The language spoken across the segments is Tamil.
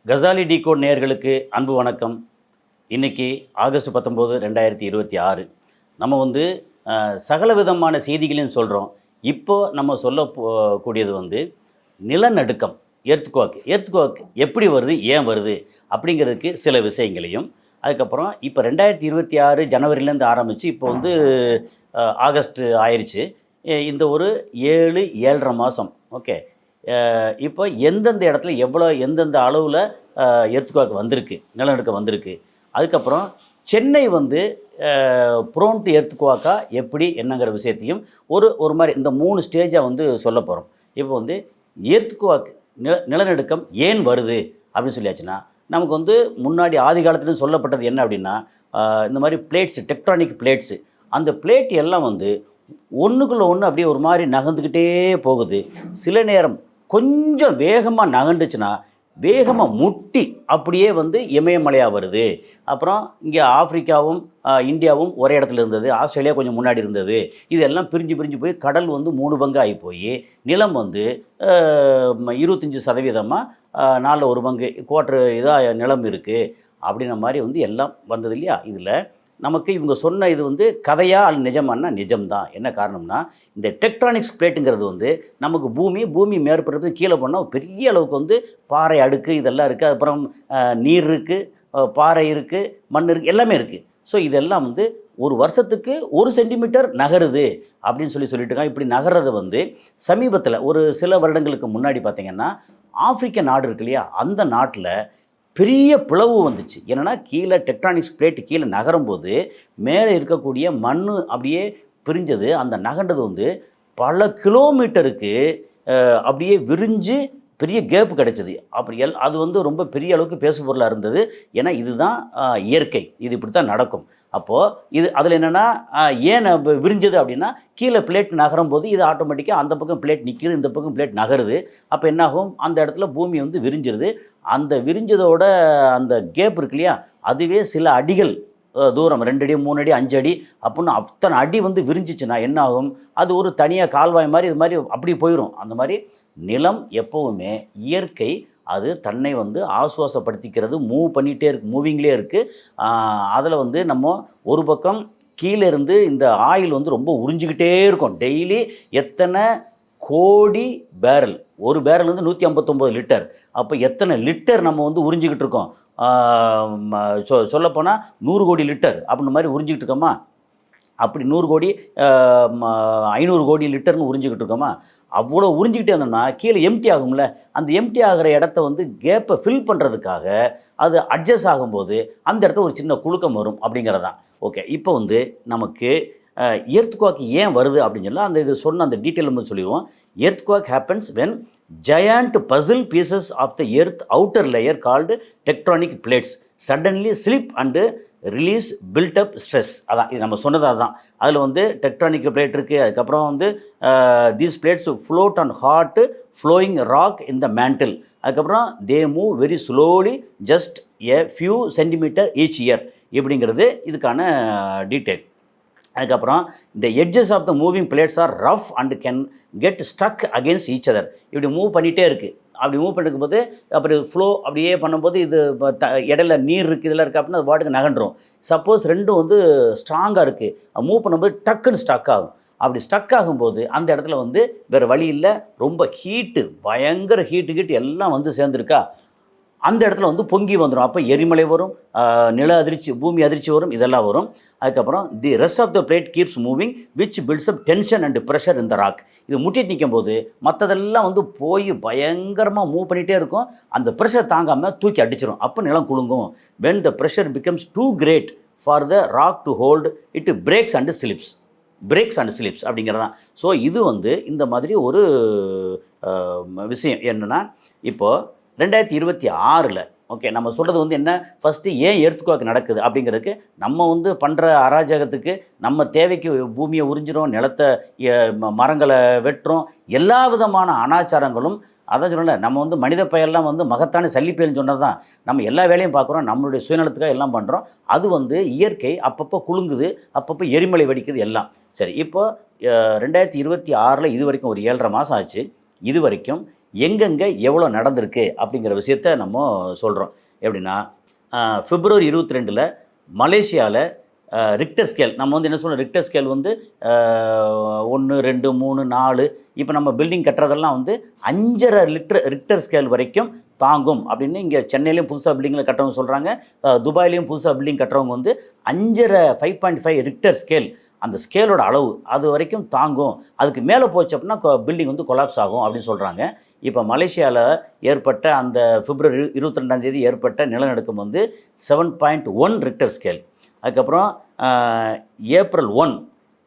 கசாலி டிகோட் நேயர்களுக்கு அன்பு வணக்கம். இன்றைக்கி ஆகஸ்ட் 19, 2026. நம்ம சகல விதமான செய்திகளையும் சொல்கிறோம். இப்போது நம்ம கூடியது நிலநடுக்கம், எர்த்குவாக் எப்படி வருது, ஏன் வருது அப்படிங்கிறதுக்கு சில விஷயங்களையும், அதுக்கப்புறம் இப்போ 2026 ஜனவரிலேருந்து ஆரம்பித்து இப்போ ஆகஸ்ட் ஆயிடுச்சு. இந்த ஒரு 7-7.5 மாதம். ஓகே, இப்போ எந்தெந்த இடத்துல எந்தெந்த அளவில் எர்த்குவாக் வந்திருக்கு, நிலநடுக்கம் வந்திருக்கு. அதுக்கப்புறம் சென்னை ப்ரோன் டு எர்த்குவாக்கா எப்படி என்னங்கிற விஷயத்தையும் ஒரு மாதிரி இந்த 3 ஸ்டேஜாக சொல்ல போகிறோம். இப்போ எர்த்குவாக் நிலநடுக்கம் ஏன் வருது அப்படின்னு சொல்லியாச்சுன்னா, நமக்கு முன்னாடி ஆதி காலத்துலேயும் சொல்லப்பட்டது என்ன அப்படின்னா, இந்த மாதிரி பிளேட்ஸு, டெக்டானிக் பிளேட்ஸு, அந்த பிளேட் எல்லாம் ஒன்றுக்குள்ளே ஒன்று அப்படியே ஒரு மாதிரி நகர்ந்துக்கிட்டே போகுது. சில நேரம் கொஞ்சம் வேகமாக நகண்டுச்சுன்னா வேகமாக முட்டி அப்படியே இமயமலையாக வருது. அப்புறம் இங்கே ஆப்பிரிக்காவும் இந்தியாவும் ஒரே இடத்துல இருந்தது, ஆஸ்திரேலியா கொஞ்சம் முன்னாடி இருந்தது. இதெல்லாம் பிரிஞ்சு போய் கடல் 3 பங்கு ஆகி போய் நிலம் 25% 4 1 பங்கு குவார்ட்ரு இதாக நிலம் இருக்குது அப்படின்ற மாதிரி எல்லாம் வந்தது இல்லையா. இதில் நமக்கு இவங்க சொன்ன இது கதையா அல்ல நிஜமானா நிஜம்தான். என்ன காரணம்னா, இந்த டெக்டானிக்ஸ் பிளேட்டுங்கிறது நமக்கு பூமி மேற்பரப்பு கீழே போனால் பெரிய அளவுக்கு பாறை அடுக்கு இதெல்லாம் இருக்குது. அப்புறம் நீர் இருக்குது, பாறை இருக்குது, மண் இருக்குது, எல்லாமே இருக்குது. ஸோ இதெல்லாம் ஒரு வருஷத்துக்கு 1 சென்டிமீட்டர் நகருது அப்படின்னு சொல்லிட்டு இருக்காங்க. இப்படி நகர்றது சமீபத்தில் ஒரு சில வருடங்களுக்கு முன்னாடி பார்த்திங்கன்னா, ஆப்பிரிக்க நாடு இருக்கு இல்லையா, அந்த நாட்டில் பெரிய பிளவு வந்துச்சு. என்னென்னா, கீழே டெக்டானிக்ஸ் பிளேட்டு கீழே நகரும்போது மேலே இருக்கக்கூடிய மண் அப்படியே பிரிஞ்சது. அந்த நகண்டது பல கிலோமீட்டருக்கு அப்படியே விரிஞ்சு பெரிய கேப்பு கிடச்சிது. அப்படி அது ரொம்ப பெரிய அளவுக்கு பேசுபொருளாக இருந்தது. ஏன்னா இதுதான் இயற்கை, இது இப்படி தான் நடக்கும். அப்போது அதில் என்னென்னா, ஏன் விரிஞ்சது அப்படின்னா, கீழே பிளேட் நகரும் போது இது ஆட்டோமேட்டிக்காக அந்த பக்கம் பிளேட் நிற்கிது, இந்த பக்கம் பிளேட் நகருது. அப்போ என்னாகும், அந்த இடத்துல பூமி விரிஞ்சிருது. அந்த விரிஞ்சதோட அந்த கேப் இருக்கு இல்லையா, அதுவே சில அடிகள் தூரம் 2 அடி 3 அடி 5 அடி அப்படின்னு அத்தனை அடி விரிஞ்சிச்சுன்னா என்ன ஆகும், அது ஒரு தனியாக கால்வாய் மாதிரி இது மாதிரி அப்படி போயிடும். அந்த மாதிரி நிலம் எப்போவுமே இயற்கை அது தன்னை ஆசுவாசப்படுத்திக்கிறது, மூவ் பண்ணிகிட்டே இருக்குது, மூவிங்லேயே இருக்குது. அதில் நம்ம ஒரு பக்கம் கீழே இருந்து இந்த ஆயில் ரொம்ப உறிஞ்சிக்கிட்டே இருக்கும். டெய்லி எத்தனை கோடி பேரல், ஒரு பேரல் 159 லிட்டர். அப்போ எத்தனை லிட்டர் நம்ம உறிஞ்சிக்கிட்டு இருக்கோம். சொல்லப்போனால் 100 கோடி லிட்டர் அப்படின்ற மாதிரி உறிஞ்சிக்கிட்டு இருக்கோமா. அப்படி 100 கோடி 500 கோடி லிட்டர்னு உறிஞ்சிக்கிட்டு இருக்கோமா. அவ்வளோ உறிஞ்சிக்கிட்டே இருந்தோம்னா கீழே எம்டி ஆகும்ல. அந்த எம்டி ஆகிற இடத்த கேப்பை ஃபில் பண்ணுறதுக்காக அது அட்ஜஸ்ட் ஆகும்போது அந்த இடத்துல ஒரு சின்ன குலுக்கம் வரும் அப்படிங்கிறதான். ஓகே, இப்போ நமக்கு எர்த்குவாக் ஏன் வருது அப்படின்னு சொல்லலாம். அந்த இது சொன்ன அந்த டீட்டெயில் சொல்லிடுவோம். Earthquake happens when giant puzzle pieces of the earth outer layer called tectonic plates suddenly slip and release built up stress. அதான் இது நம்ம சொன்னது. அதுதான் அதில் டெக்டானிக் பிளேட் இருக்குது. அதுக்கப்புறம் these plates float on hot flowing rock in the mantle. அதுக்கப்புறம் they move very slowly just a few centimeter each year. இப்படிங்கிறது இதுக்கான டீட்டெயில். அதுக்கப்புறம் இந்த edges of the moving blades are rough and can get stuck against each other. இப்படி மூவ் பண்ணிகிட்டே இருக்குது. அப்படி மூவ் பண்ணிருக்கும்போது அப்புறம் ஃப்ளோ அப்படியே பண்ணும்போது இது இடையில நீர் இருக்குது, இதெல்லாம் இருக்குது அப்படின்னா அது பாட்டுக்கு நகண்டுரும். சப்போஸ் ரெண்டும் ஸ்ட்ராங்காக இருக்குது, மூவ் பண்ணும்போது டக்குன்னு ஸ்டக் ஆகும். அப்படி ஸ்டக் ஆகும்போது அந்த இடத்துல வேறு வழி இல்லை, ரொம்ப ஹீட்டு, பயங்கர ஹீட்டு எல்லாம் சேர்ந்துருக்கா, அந்த இடத்துல பொங்கி வந்துடும். அப்போ எரிமலை வரும், நில அதிர்ச்சி, பூமி அதிர்ச்சி வரும், இதெல்லாம் வரும். அதுக்கப்புறம் the rest of the blade keeps moving which builds up tension and pressure in the rock. இது முட்டிட்டு நிற்கும் போது மற்றதெல்லாம் போய் பயங்கரமாக மூவ் பண்ணிகிட்டே இருக்கும். அந்த ப்ரெஷர் தாங்காமல் தூக்கி அடிச்சிடும். அப்போ நிலம் குலுங்கும். When the pressure becomes too great for the rock to hold it breaks and slips அப்படிங்கிறதான். ஸோ இது இந்த மாதிரி ஒரு விஷயம் என்னென்னா, இப்போது 2026 ஓகே, நம்ம சொல்கிறது என்ன, ஃபஸ்ட்டு ஏன் எர்த்குவாக் நடக்குது அப்படிங்கிறதுக்கு நம்ம பண்ணுற அராஜகத்துக்கு, நம்ம தேவைக்கு பூமியை உறிஞ்சிரும், நிலத்தை மரங்களை வெட்டுறோம், எல்லா விதமான அனாச்சாரங்களும். அதான் சொல்லலை, நம்ம மனித பெயர்லாம் மகத்தான சல்லிப்பேல்னு சொன்னது தான். நம்ம எல்லா வேலையும் பார்க்குறோம், நம்மளுடைய சுயநலத்துக்காக எல்லாம் பண்ணுறோம். அது இயற்கை அப்பப்போ குலுங்குது, அப்பப்போ எரிமலை வெடிக்குது எல்லாம். சரி, இப்போ 2026 இது வரைக்கும் ஒரு 7.5 மாதம் ஆச்சு. இது வரைக்கும் எங்கெங்கே எவ்வளோ நடந்திருக்கு அப்படிங்கிற விஷயத்த நம்ம சொல்கிறோம். எப்படின்னா பிப்ரவரி 22 மலேசியாவில் ரிக்டர் ஸ்கேல் நம்ம வந்து என்ன சொல்கிறோம், ரிக்டர் ஸ்கேல் வந்து 1, 2, 3, 4 இப்போ நம்ம பில்டிங் கட்டுறதெல்லாம் வந்து 5.5 ரிக்டர் ஸ்கேல் வரைக்கும் தாங்கும் அப்படின்னு இங்கே சென்னையிலையும் புதுசாக பில்டிங்கில் கட்டுறவங்க சொல்கிறாங்க. துபாயிலையும் புதுசாக பில்டிங் கட்டுறவங்க வந்து 5.5 ரிக்டர் ஸ்கேல் அந்த ஸ்கேலோட அளவு அது வரைக்கும் தாங்கும், அதுக்கு மேலே போச்சு அப்படின்னா பில்டிங் வந்து கொலாப்ஸ் ஆகும் அப்படின்னு சொல்கிறாங்க. இப்போ மலேசியாவில் ஏற்பட்ட அந்த பிப்ரவரி 22 ஏற்பட்ட நிலநடுக்கம் வந்து 7.1 ரிக்டர் ஸ்கேல். அதுக்கப்புறம் ஏப்ரல் 1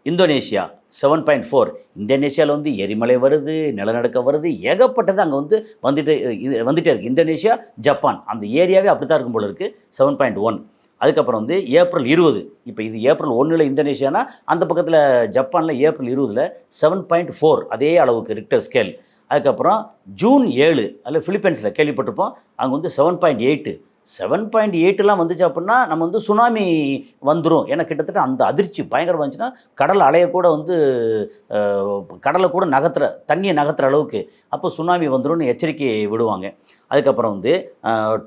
இந்தோனேஷியா 7.4. இந்தோனேஷியாவில் வந்து எரிமலை வருது, நிலநடுக்கம் வருது, ஏகப்பட்டது அங்கே வந்து வந்துட்டே இருக்குது. இந்தோனேஷியா, ஜப்பான் அந்த ஏரியாவே அப்படி தான் இருக்கும் போல இருக்குது. 7.1. அதுக்கப்புறம் வந்து ஏப்ரல் 20. இப்போ இது ஏப்ரல் 1 இந்தோனேஷியானா அந்த பக்கத்தில் ஜப்பானில் ஏப்ரல் 20 7.4 அதே அளவுக்கு ரிக்டர் ஸ்கேல். அதுக்கப்புறம் ஜூன் 7 அதில் ஃபிலிப்பைன்ஸில் கேள்விப்பட்டிருப்போம், அங்கே வந்து 7.8. 7.8 வந்துச்சு அப்படின்னா நம்ம வந்து சுனாமி வந்துடும். ஏன்னா கிட்டத்தட்ட அந்த அதிர்ச்சி பயங்கரம் வந்துச்சுன்னா கடல் அலையை கூட வந்து கடலை கூட தண்ணியை நகர்த்துற அளவுக்கு அப்போ சுனாமி வந்துடும்னு எச்சரிக்கை விடுவாங்க. அதுக்கப்புறம் வந்து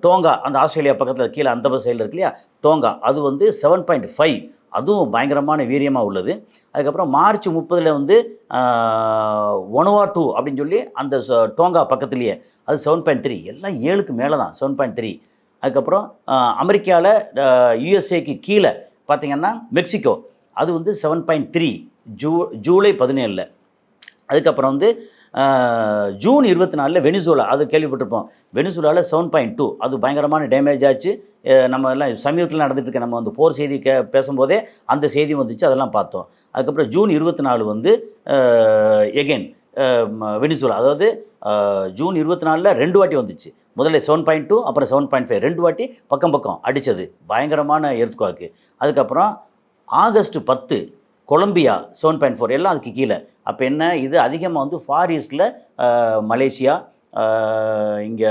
டோங்கா அந்த ஆஸ்திரேலியா பக்கத்தில் கீழே அந்த சைடில் இருக்கு இல்லையா டோங்கா, அது வந்து 7.5 அதுவும் பயங்கரமான வீரியமாக உள்ளது. அதுக்கப்புறம் மார்ச் 30 வந்து ஒனுவாட்டு அப்படின்னு சொல்லி அந்த டோங்கா பக்கத்துலேயே அது 7.3 எல்லாம் 7க்கு மேலே தான் 7.3. அதுக்கப்புறம் அமெரிக்காவில் யுஎஸ்ஏக்கு கீழே பார்த்திங்கன்னா மெக்சிகோ அது வந்து 7.3 ஜூலை 17. அதுக்கப்புறம் வந்து ஜூன் 24 வெனிசுலா அது கேள்விப்பட்டிருப்போம். வெனிசுலாவில் 7.2 அது பயங்கரமான டேமேஜ் ஆச்சு. நம்ம எல்லாம் சமீபத்தில் நடந்துட்டு இருக்க நம்ம வந்து போர் செய்தி பேசும்போதே அந்த செய்தி வந்துச்சு, அதெல்லாம் பார்த்தோம். அதுக்கப்புறம் ஜூன் 24 வந்து எகெயின் வெனிசுலா அதாவது ஜூன் 24 2 வாட்டி வந்துச்சு. முதல்ல 7.2 அப்புறம் 7.5 2 வாட்டி பக்கம் அடித்தது, பயங்கரமான எர்த்குவாக்கு. அதுக்கப்புறம் ஆகஸ்ட் 10 கொலம்பியா 7.4 எல்லாம் அதுக்கு கீழே. அப்போ என்ன இது அதிகமாக வந்து ஃபார் ஈஸ்டில் மலேசியா, இங்கே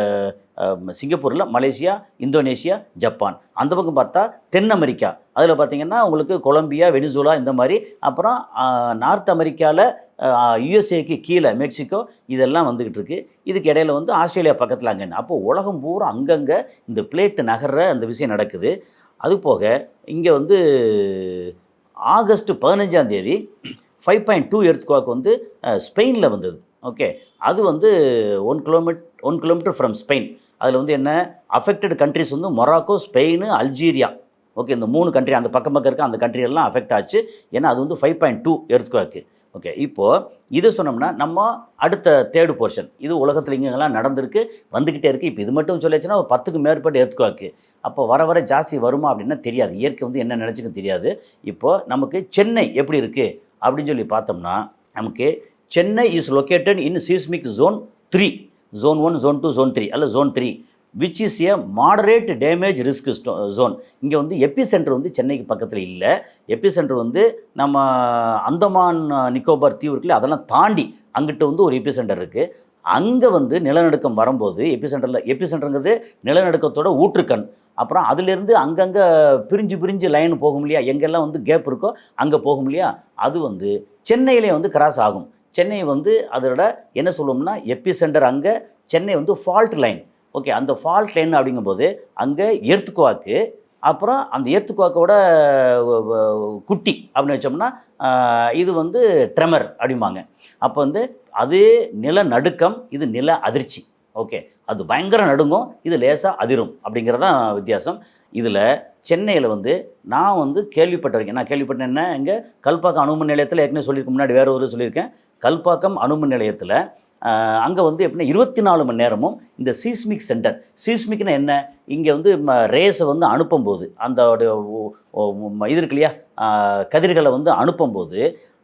சிங்கப்பூரில் மலேசியா, இந்தோனேஷியா, ஜப்பான், அந்த பக்கம் பார்த்தா தென் அமெரிக்கா அதில் பார்த்திங்கன்னா உங்களுக்கு கொலம்பியா, வெனிசுலா இந்த மாதிரி. அப்புறம் நார்த் அமெரிக்காவில் யுஎஸ்ஏக்கு கீழே மெக்சிகோ இதெல்லாம் வந்துக்கிட்டு இருக்குது. இதுக்கு இடையில வந்து ஆஸ்திரேலியா பக்கத்தில் அங்கே. அப்போது உலகம் பூரா அங்கங்கே இந்த பிளேட்டு நகர்ற அந்த விஷயம் நடக்குது. அது போக இங்கே வந்து ஆகஸ்ட் 15 5.2 எர்த்குவாக் வந்து ஸ்பெயினில் வந்தது. ஓகே, அது வந்து 1 கிலோமீட்டர் ஃப்ரம் ஸ்பெயின். அதில் வந்து என்ன அஃபெக்டட் கண்ட்ரிஸ் வந்து மொராக்கோ, ஸ்பெயின், அல்ஜீரியா. ஓகே, இந்த 3 கண்ட்ரி அந்த பக்கம் இருக்க அந்த கண்ட்ரியெல்லாம் அஃபெக்ட் ஆச்சு. ஏன்னா அது வந்து 5.2 எர்த்குவாக்கு. ஓகே, இப்போது இது சொன்னோம்னா நம்ம அடுத்த தேர்டு போர்ஷன் இது உலகத்தில் இங்கெல்லாம் நடந்திருக்கு, வந்துக்கிட்டே இருக்குது. இப்போ இது மட்டும் சொல்லிச்சுன்னா 10க்கு மேற்பட்ட எர்த்குவாக்கு. அப்போ வர ஜாஸ்தி வருமா அப்படின்னா தெரியாது, இயற்கை வந்து என்ன நினச்சிக்க தெரியாது. இப்போது நமக்கு சென்னை எப்படி இருக்குது அப்படின்னு சொல்லி பார்த்தோம்னா நமக்கு Chennai is located in seismic zone 3, zone 1, zone 2, zone 3 அல்ல zone 3 which is a moderate damage risk zone. இங்கே வந்து எபி சென்டர் வந்து சென்னைக்கு பக்கத்தில் இல்லை. எபி சென்டர் வந்து நம்ம அந்தமான் நிக்கோபார் தீவு இருக்குல்ல அதெல்லாம் தாண்டி அங்கிட்ட வந்து ஒரு எபி சென்டர் இருக்குது. அங்கே வந்து நிலநடுக்கம் வரும்போது எபி சென்டருங்கிறது நிலநடுக்கத்தோட ஊற்றுக்கண். அப்புறம் அதிலிருந்து அங்கங்கே பிரிஞ்சு லைன் போகும் இல்லையா, எங்கெல்லாம் வந்து கேப் இருக்கோ அங்கே போகும் இல்லையா, அது வந்து சென்னையிலே வந்து கிராஸ் ஆகும். சென்னை வந்து அதோட என்ன சொல்லுவோம்னா எபி சென்டர் அங்கே, சென்னை வந்து ஃபால்ட் லைன். ஓகே, அந்த ஃபால்ட் லைன் அப்படிங்கும்போது அங்கே எர்த்குவாக்கு, அப்புறம் அந்த எர்த்குவாக்கோட குட்டி அப்படின்னு வச்சோம்னா இது வந்து ட்ரெமர் அப்படிம்பாங்க. அப்போ வந்து அதே நிலநடுக்கம், இது நில அதிர்ச்சி. ஓகே, அது பயங்கர நடுங்கும், இது லேசாக அதிரும் அப்படிங்கிறதான் வித்தியாசம். இதில் சென்னையில் வந்து நான் வந்து கேள்விப்பட்டிருக்கேன். நான் கேள்விப்பட்டேன் என்ன, இங்கே கல்பாக்கம் அணுமின் நிலையத்தில் ஏற்கனவே சொல்லியிருக்க முன்னாடி வேறு ஒரு சொல்லியிருக்கேன். கல்பாக்கம் அணுமின் நிலையத்தில் அங்கே வந்து எப்படின்னா 24 மணி நேரமும் இந்த சீஸ்மிக் சென்டர், சீஸ்மிக்னா என்ன, இங்கே வந்து ரேஸை வந்து அனுப்பும்போது அந்த இது இருக்கு இல்லையா கதிர்களை வந்து அனுப்பும்போது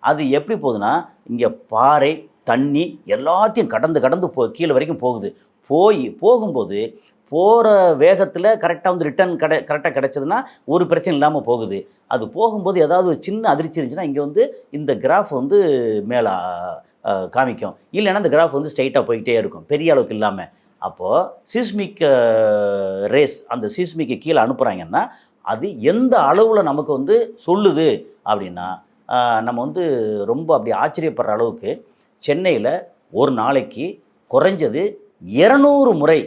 அது எப்படி போகுதுன்னா இங்கே பாறை, தண்ணி எல்லாத்தையும் கடந்து கீழே வரைக்கும் போகுது. போகும்போது போகிற வேகத்தில் கரெக்டாக வந்து ரிட்டர்ன் கரெக்டாக கிடச்சதுன்னா ஒரு பிரச்சனை இல்லாமல் போகுது. அது போகும்போது ஏதாவது ஒரு சின்ன அதிர்ச்சி இருந்துச்சுன்னா இங்கே வந்து இந்த கிராஃப் வந்து மேலே காமிக்கும், இல்லைன்னா இந்த கிராஃப் வந்து ஸ்ட்ரைட்டாக போய்கிட்டே இருக்கும், பெரிய அளவுக்கு இல்லாமல். அப்போது சீஸ்மிக் ரேஸ் அந்த சீஸ்மிக்கு கீழே அனுப்புகிறாங்கன்னா அது எந்த அளவில் நமக்கு வந்து சொல்லுது அப்படின்னா நம்ம வந்து ரொம்ப அப்படி ஆச்சரியப்படுற அளவுக்கு சென்னையில் ஒரு நாளைக்கு குறைஞ்சது 200 முறை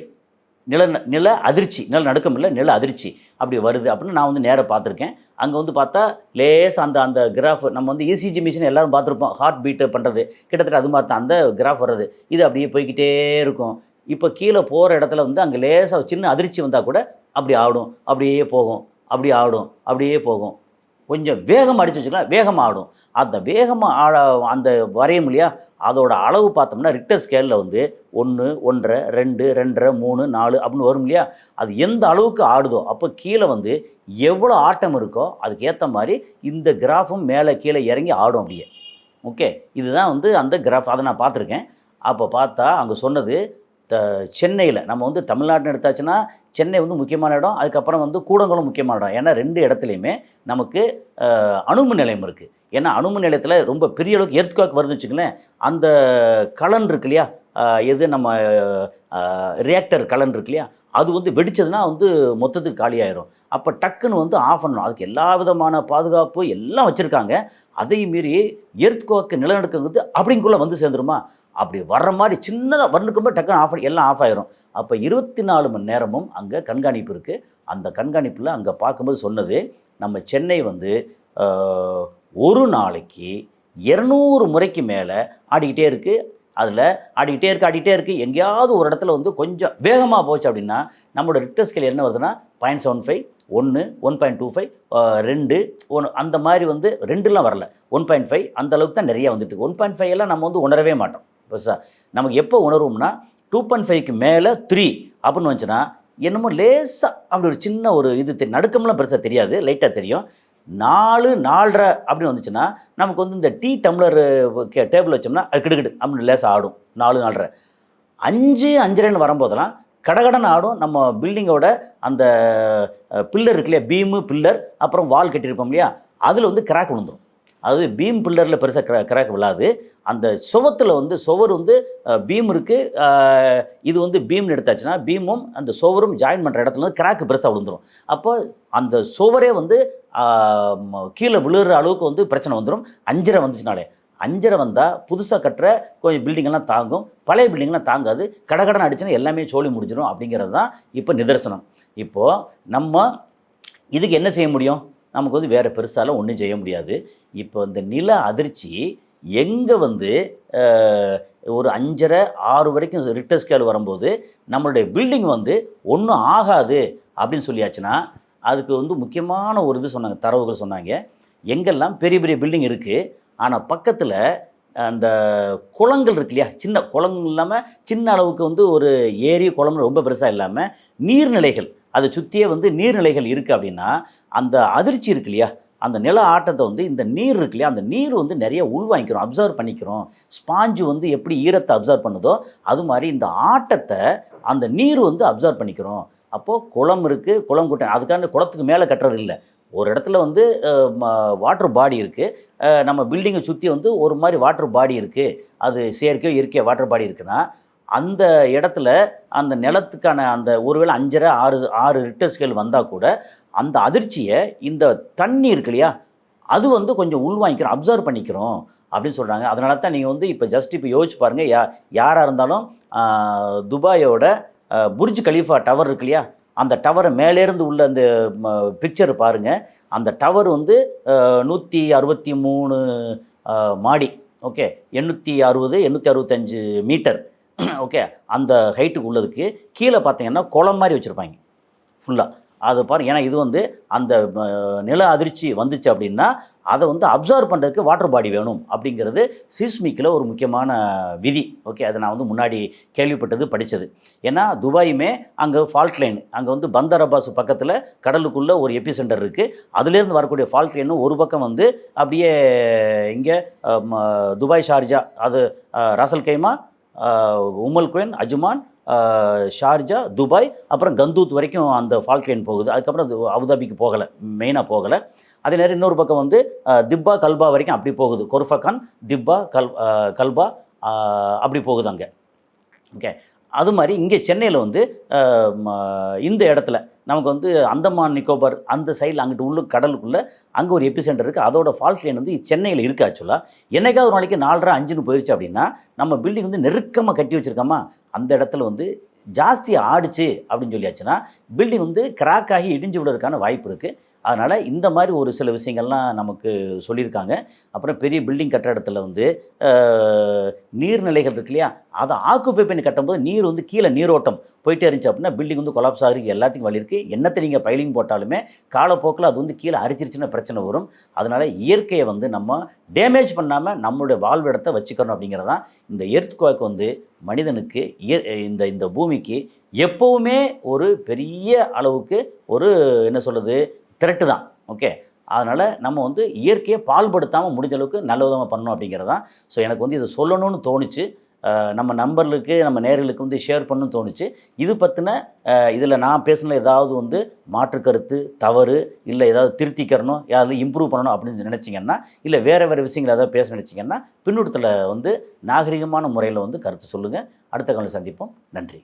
நில நில அதிர்ச்சி, நிலநடுக்கம் இல்லை, நில அதிர்ச்சி அப்படி வருது அப்படின்னு நான் வந்து நேராக பார்த்துருக்கேன். அங்கே வந்து பார்த்தா லேசாக அந்த அந்த கிராஃப் நம்ம வந்து இசிஜி மிஷின் எல்லோரும் பார்த்துருப்போம், ஹார்ட் பீட்டு பண்ணுறது, கிட்டத்தட்ட அது மாதிரி தான் அந்த கிராஃப் வர்றது. இது அப்படியே போய்க்கிட்டே இருக்கும். இப்போ கீழே போகிற இடத்துல வந்து அங்கே லேசாக சின்ன அதிர்ச்சி வந்தால் கூட அப்படி ஆடும், அப்படியே போகும், அப்படி ஆடும், அப்படியே போகும். கொஞ்சம் வேகம் அடிச்சு வச்சுக்கலாம், வேகமாக ஆடும். அந்த வேகமாக அந்த வரையும் இல்லையா, அதோட அளவு பார்த்தோம்னா ரிக்டர் ஸ்கேலில் வந்து 1, 1.5, 2, 2.5, 3, 4 அப்படின்னு வரும் இல்லையா. அது எந்த அளவுக்கு ஆடுதோ அப்போ கீழே வந்து எவ்வளோ ஆட்டம் இருக்கோ அதுக்கு ஏற்ற மாதிரி இந்த கிராஃபும் மேலே கீழே இறங்கி ஆடும் அப்படியே. ஓகே, இதுதான் வந்து அந்த கிராஃப். அதை நான் பார்த்துருக்கேன். அப்போ பார்த்தா அங்கே சொன்னது சென்னையில் நம்ம வந்து தமிழ்நாட்டில் எடுத்தாச்சுன்னா சென்னை வந்து முக்கியமான இடம், அதுக்கப்புறம் வந்து கூடங்குளம் முக்கியமான இடம். ஏன்னா 2 இடத்துலையுமே நமக்கு அணுமின் நிலையம் இருக்குது. ஏன்னா அணுமின் நிலையத்தில் ரொம்ப பெரிய அளவுக்கு எர்த்குவேக் வருதுன்னு வச்சுக்கங்களேன், அந்த கலன் இருக்கு இல்லையா, எது நம்ம ரியாக்டர் கலன் இருக்கு இல்லையா, அது வந்து வெடிச்சதுன்னா வந்து மொத்தத்துக்கு காலியாயிரும். அப்போ டக்குன்னு வந்து ஆஃப் பண்ணணும். அதுக்கு எல்லா விதமான பாதுகாப்பு எல்லாம் வச்சுருக்காங்க. அதையும் மீறி எர்த்குவேக் நிலநடுக்கங்கிறது அப்படிங்குள்ளே வந்து சேர்ந்துருமா, அப்படி வர்ற மாதிரி சின்னதாக வந்துக்கும்போது டக்குன்னு ஆஃப் எல்லாம் ஆஃப் ஆயிரும். அப்போ 24 மணி நேரமும் அங்கே கண்காணிப்பு இருக்குது. அந்த கண்காணிப்பில் அங்கே பார்க்கும்போது சொன்னது, நம்ம சென்னை வந்து ஒரு நாளைக்கு 200 முறைக்கு மேலே ஆடிக்கிட்டே இருக்குது. அதில் ஆடிக்கிட்டே இருக்குது. எங்கேயாவது ஒரு இடத்துல வந்து கொஞ்சம் வேகமாக போச்சு அப்படின்னா நம்மளோட ரிக்டர் ஸ்கேல் என்ன வருதுன்னா 0.75, 1, 1.25, 2, 1 அந்த மாதிரி வந்து 2லாம் வரல, 1.5 அந்த அளவுக்கு தான் நிறையா வந்துட்டு. 1.5 எல்லாம் நம்ம வந்து உணரவே மாட்டோம். பெருசாக நமக்கு எப்போ உணர்வோம்னா 2.5க்கு மேலே 3 அப்படின்னு வந்துச்சுன்னா என்னமோ லேசாக அப்படி ஒரு சின்ன ஒரு இது தெரியும். நடுக்கம்லாம் பெருசாக தெரியாது, லைட்டாக தெரியும். 4, 4.5 அப்படின்னு வந்துச்சுன்னா நமக்கு வந்து இந்த டீ டம்ளர் டேபிள் வச்சோம்னா அது கிடுக்கிடு அப்படின்னு லேசாக ஆடும். 4, 4.5. 5, 5.5 வரும்போதெல்லாம் கடகடன்னு ஆடும். நம்ம பில்டிங்கோட அந்த பில்லர் இருக்கு இல்லையா, பீமு பில்லர், அப்புறம் வால் கட்டியிருப்போம் இல்லையா, அதில் வந்து கிராக் விழுந்துடும். அது பீம் பில்லரில் பெருசாக கிராக் விழாது. அந்த சுவத்தில் வந்து சுவர் வந்து பீம் இருக்குது, இது வந்து பீம்னு எடுத்தாச்சுன்னா பீமும் அந்த சுவரும் ஜாயின் பண்ணுற இடத்துல வந்து கிராக்கு பெருசாக விழுந்துடும். அப்போ அந்த சுவரே வந்து கீழே விழுகிற அளவுக்கு வந்து பிரச்சனை வந்துடும். 5.5 வந்துச்சுனாலே. 5.5 வந்தால் புதுசாக கட்டுற கொஞ்சம் பில்டிங்கெல்லாம் தாங்கும், பழைய பில்டிங்கெல்லாம் தாங்காது. கடகடன் அடிச்சுன்னா எல்லாமே சோழி முடிஞ்சிடும். அப்படிங்கிறது தான் இப்போ நிதர்சனம். இப்போது நம்ம இதுக்கு என்ன செய்ய முடியும்? நமக்கு வந்து வேறு பெருசாலாம் ஒன்றும் செய்ய முடியாது. இப்போ இந்த நில அதிர்ச்சி எங்கே வந்து ஒரு 5.5, 6 வரைக்கும் ரிக்டர் ஸ்கேல் வரும்போது நம்மளுடைய பில்டிங் வந்து ஒன்றும் ஆகாது அப்படின்னு சொல்லியாச்சுன்னா அதுக்கு வந்து முக்கியமான ஒரு இது சொன்னாங்க, தரவுகள் சொன்னாங்க. எங்கெல்லாம் பெரிய பெரிய பில்டிங் இருக்குது, ஆனால் பக்கத்தில் அந்த குளங்கள் இருக்கு இல்லையா, சின்ன குளங்கள் இல்லாமல் சின்ன அளவுக்கு வந்து ஒரு ஏரி குளம்னு ரொம்ப பெருசாக இல்லாமல் நீர்நிலைகள், அதை சுற்றியே வந்து நீர்நிலைகள் இருக்குது அப்படின்னா அந்த அதிர்ச்சி இருக்கு இல்லையா, அந்த நில ஆட்டத்தை வந்து இந்த நீர் இருக்கு இல்லையா, அந்த நீர் வந்து நிறைய உள்வாங்கிக்கிறோம், அப்சர்வ் பண்ணிக்கிறோம். ஸ்பாஞ்சு வந்து எப்படி ஈரத்தை அப்சர்வ் பண்ணுதோ அது மாதிரி இந்த ஆட்டத்தை அந்த நீர் வந்து அப்சர்வ் பண்ணிக்கிறோம். அப்போது குளம் இருக்குது, குளம் கூட்ட அதுக்கான குளத்துக்கு மேலே கட்டுறது இல்லை. ஒரு இடத்துல வந்து வாட்டர் பாடி இருக்குது, நம்ம பில்டிங்கை சுற்றி வந்து ஒரு மாதிரி வாட்டர் பாடி இருக்குது, அது செயற்கையோ இயற்கையோ வாட்டர் பாடி இருக்குன்னா அந்த இடத்துல அந்த நிலத்துக்கான அந்த ஒருவேளை 5.5, 6 ரிக்டர் ஸ்கேல் வந்தால் கூட அந்த அதிர்ச்சியை இந்த தண்ணி இருக்கு இல்லையா அது வந்து கொஞ்சம் உள்வாங்கிக்கிறோம், அப்சர்வ் பண்ணிக்கிறோம் அப்படின்னு சொல்கிறாங்க. அதனால தான் நீங்கள் வந்து இப்போ ஜஸ்ட் இப்போ யோசிச்சு பாருங்கள், யாராக இருந்தாலும் துபாயோட புர்ஜ் கலீஃபா டவர் இருக்கு இல்லையா, அந்த டவரை மேலேருந்து உள்ள அந்த பிக்சர் பாருங்கள். அந்த டவர் வந்து 163 மாடி, ஓகே, 860, 865 மீட்டர், ஓகே. அந்த ஹைட்டுக்கு உள்ளதுக்கு கீழே பார்த்தீங்கன்னா குளம் மாதிரி வச்சுருப்பாங்க ஃபுல்லாக. அது பாருங்கள், ஏன்னா இது வந்து அந்த நில அதிர்ச்சி வந்துச்சு அப்படின்னா அதை வந்து அப்சர்வ் பண்ணுறதுக்கு வாட்டர் பாடி வேணும் அப்படிங்கிறது சிஸ்மிக்கில் ஒரு முக்கியமான விதி. ஓகே, அதை நான் வந்து முன்னாடி கேள்விப்பட்டது, படித்தது. ஏன்னா துபாயுமே அங்கே ஃபால்ட் லைன், அங்கே வந்து பந்தர் அப்பாஸ் பக்கத்தில் கடலுக்குள்ளே ஒரு எபி சென்டர் இருக்குது. அதுலேருந்து வரக்கூடிய ஃபால்ட் லைனும் ஒரு பக்கம் வந்து அப்படியே இங்கே துபாய் ஷார்ஜா, அது ராசல் கைமா, உமல் குயின், அஜ்மான், ஷார்ஜா, துபாய், அப்புறம் கந்தூத் வரைக்கும் அந்த ஃபால்ட் லைன் போகுது. அதுக்கப்புறம் அது அபுதாபிக்கு போகலை, மெயினாக போகலை. அதே நேரம் இன்னொரு பக்கம் வந்து திப்பா கல்பா வரைக்கும் அப்படி போகுது, கொர்ஃபகான், திப்பா, கல்பா அப்படி போகுது அங்கே. ஓகே, அது மாதிரி இங்கே சென்னையில் வந்து இந்த இடத்துல நமக்கு வந்து அந்தமான் நிக்கோபார் அந்த சைடில் அங்கிட்டு உள்ள கடலுக்குள்ளே அங்கே ஒரு எபிசென்டர் இருக்குது. அதோட ஃபால்ட் லைன் வந்து சென்னையில் இருக்குது ஆக்சுவலாக. என்னைக்காவது ஒரு நாளைக்கு 4:30 5ன்னு போயிடுச்சு அப்படின்னா நம்ம பில்டிங் வந்து நெருக்கமாக கட்டி வச்சுருக்கோமா, அந்த இடத்துல வந்து ஜாஸ்தி ஆடிச்சு அப்படின்னு சொல்லியாச்சுன்னா பில்டிங் வந்து கிராக் ஆகி இடிஞ்சு விடுறதுக்கான வாய்ப்பு இருக்குது. அதனால் இந்த மாதிரி ஒரு சில விஷயங்கள்லாம் நமக்கு சொல்லியிருக்காங்க. அப்புறம் பெரிய பில்டிங் கட்டுற இடத்துல வந்து நீர்நிலைகள் இருக்கு இல்லையா, அதை ஆக்குப்பை பண்ணி கட்டும்போது நீர் வந்து கீழே நீரோட்டம் போயிட்டே இருந்துச்சு அப்படின்னா பில்டிங் வந்து கொலாப்ஸ் ஆகிறதுக்கு எல்லாத்துக்கும் வழி இருக்குது. என்னத்தை நீங்கள் பைலிங் போட்டாலுமே காலப்போக்கில் அது வந்து கீழே அரிச்சிருச்சுன்னா பிரச்சனை வரும். அதனால் இயற்கையை வந்து நம்ம டேமேஜ் பண்ணாமல் நம்மளுடைய வாழ்விடத்தை வச்சுக்கணும் அப்படிங்கிறதான் இந்த எர்த்குவேக் வந்து மனிதனுக்கு இந்த இந்த பூமிக்கு எப்போவுமே ஒரு பெரிய அளவுக்கு ஒரு என்ன சொல்கிறது த்ரெட்டு தான். ஓகே, அதனால் நம்ம வந்து இயற்கையை பால்படுத்தாமல் முடிஞ்ச அளவுக்கு நல்ல விதமாக பண்ணணும் அப்படிங்கிறது தான். ஸோ எனக்கு வந்து இதை சொல்லணும்னு தோணுச்சு. நம்ம நண்பர்களுக்கு நம்ம நேயர்களுக்கு வந்து ஷேர் பண்ணணும்னு தோணுச்சு. இது பற்றின இதில் நான் பேசின ஏதாவது வந்து மாற்று கருத்து, தவறு, இல்லை ஏதாவது திருத்திக்கிறணும், ஏதாவது இம்ப்ரூவ் பண்ணணும் அப்படின்னு நினச்சிங்கன்னா, இல்லை வேறு வேறு விஷயங்கள் ஏதாவது பேச நினச்சிங்கன்னா பின்னூட்டத்தில் வந்து நாகரிகமான முறையில் வந்து கருத்து சொல்லுங்கள். அடுத்த காலையில் சந்திப்போம். நன்றி.